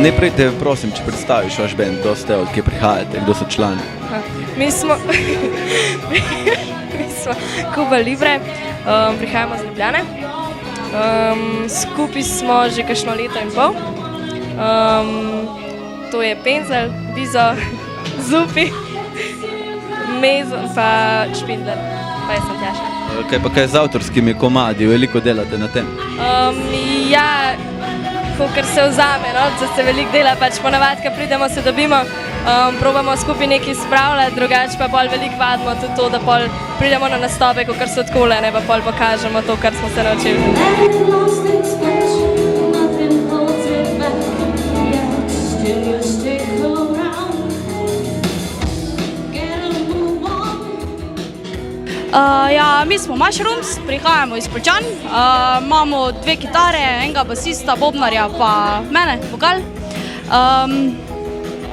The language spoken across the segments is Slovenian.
Najprej te prosim, če predstaviš vaš band, kdo ste, od kje prihajate, kdo so člani? Mi smo Cuba Libre, prihajamo z Ljubljane. Skupaj smo že kakšno leto in pol. To je Penzel, Bizo, Zupi, Mezo pa Špindler, pa jaz sem Tjaša. Kaj z avtorskimi komadi, veliko delate na tem? Ja, kakor se vzame, no, da se veliko dela, pač ponavadi, ko pridemo, se dobimo, probamo skupaj nekaj spravljati, drugače pa bolj veliko vadimo tudi to, da pol pridemo na nastope, kakor so takole, ne pa pol pokažemo to, kar smo se naučili. Ja, mi smo Mushrooms, prihajamo iz Poljčan, imamo 2 kitare, enega basista, bobnarja pa mene, vokal.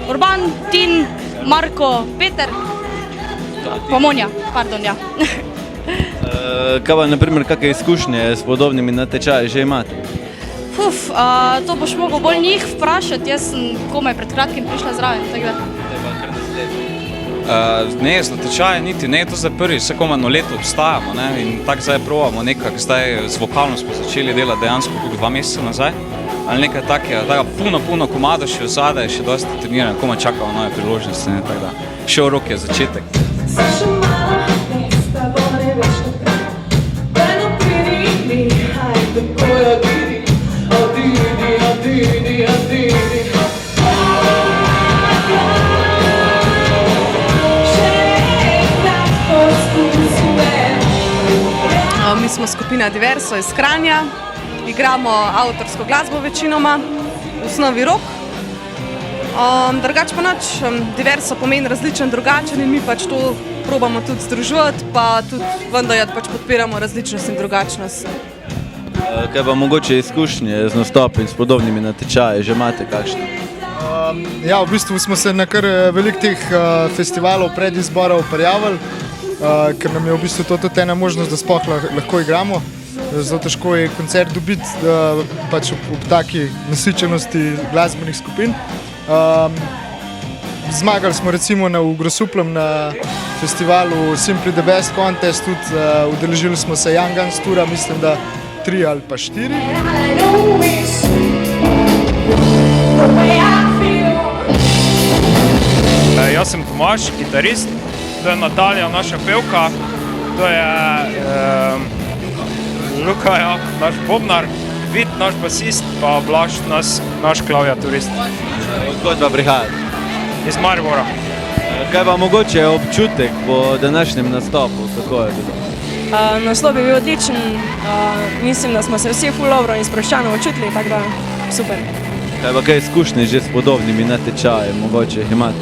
Urban, Tin, Marko, Peter, pa Monja, pardon, ja. Kaj pa, naprimer, kakve izkušnje s podobnimi natečaji že imate? To boš mogel bolj njih vprašati, jaz sem komaj pred kratkim prišla zraven, tako da. Ne, z natečaje niti ne, to zdaj prvi, vse komajno leto obstajamo, ne, in tako zdaj probamo nekako, zdaj z vokalno smo začeli delati dejansko 2 meseca nazaj, ali nekaj takega, puno komado še vzadaj, še dosti treniramo, komaj čakamo nove priložnosti, ne, tako da, še v roki je začetek. Mi smo skupina Diverso iz Kranja, igramo avtorsko glasbo večinoma, v osnovi rock. Drugače pa nič, Diverso pomeni različen, drugačen in mi pač to probamo tudi združevati, pa tudi vendar pač podpiramo različnost in drugačnost. Kaj pa mogoče izkušnje z nastopi in s podobnimi natečaji, že imate kakšne? Ja, v bistvu smo se na kar veliko teh festivalov predizborov prijavili, ker nam je v bistvu to tudi ena možnost, da sploh lahko igramo. Zelo težko je koncert dobiti pač ob taki nasičenosti glasbenih skupin. Zmagali smo recimo v Grosuplem na festivalu Simply the Best Contest, tudi udeležili smo se Young Guns tura, mislim, da 3 ali pa 4. Jaz sem Tomaž, kitarist, to je Natalija, naša pevka, to je Luka, naš bobnar, Vid, naš basist, pa Blaž, naš klaviaturist. Odkot pa prihajate? Iz Maribora. Kaj pa mogoče občutek po današnjem nastopu, kako je bilo? Nastop je bil odličen, mislim, da smo se vsi ful dobro in sproščano učutili, tako da super. Kaj pa kaj izkušnje že s podobnimi natečaji, mogoče jih imate?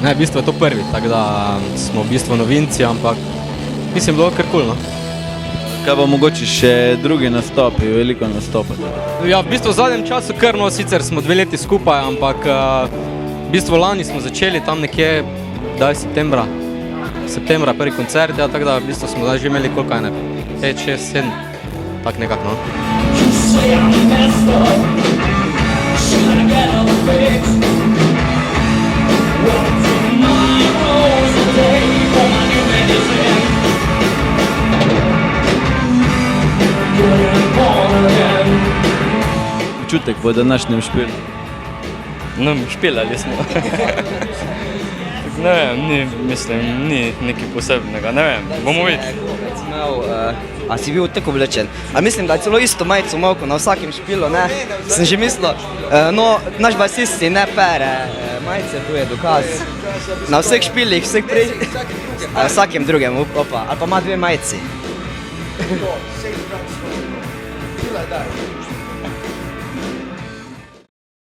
Ne, v bistvu je to prvi, tako da smo v bistvu novinci, ampak mislim, bilo kar cool, no. Kaj pa mogoče še drugi nastopi, veliko nastopate? Ja, v bistvu v zadnjem času krno, sicer smo 2 leti skupaj, ampak v bistvu lani smo začeli tam nekje, septembra prvi koncert, ja, tako da v bistvu smo že imeli koliko ene, 5, 6, 7, tak nekako, no. Občutek po današnjem špilu? No, špilali smo. Ne vem, ni nekaj posebnega, ne vem, bomo videli. A si bil tako oblečen? A mislim, da je celo isto majico imel na vsakem špilu, ne? Sem že mislil, no, naš basist si ne pere majice, tu je dokaz. Na vseh špilih, vsakem drugem, opa, ali pa ima 2 majici.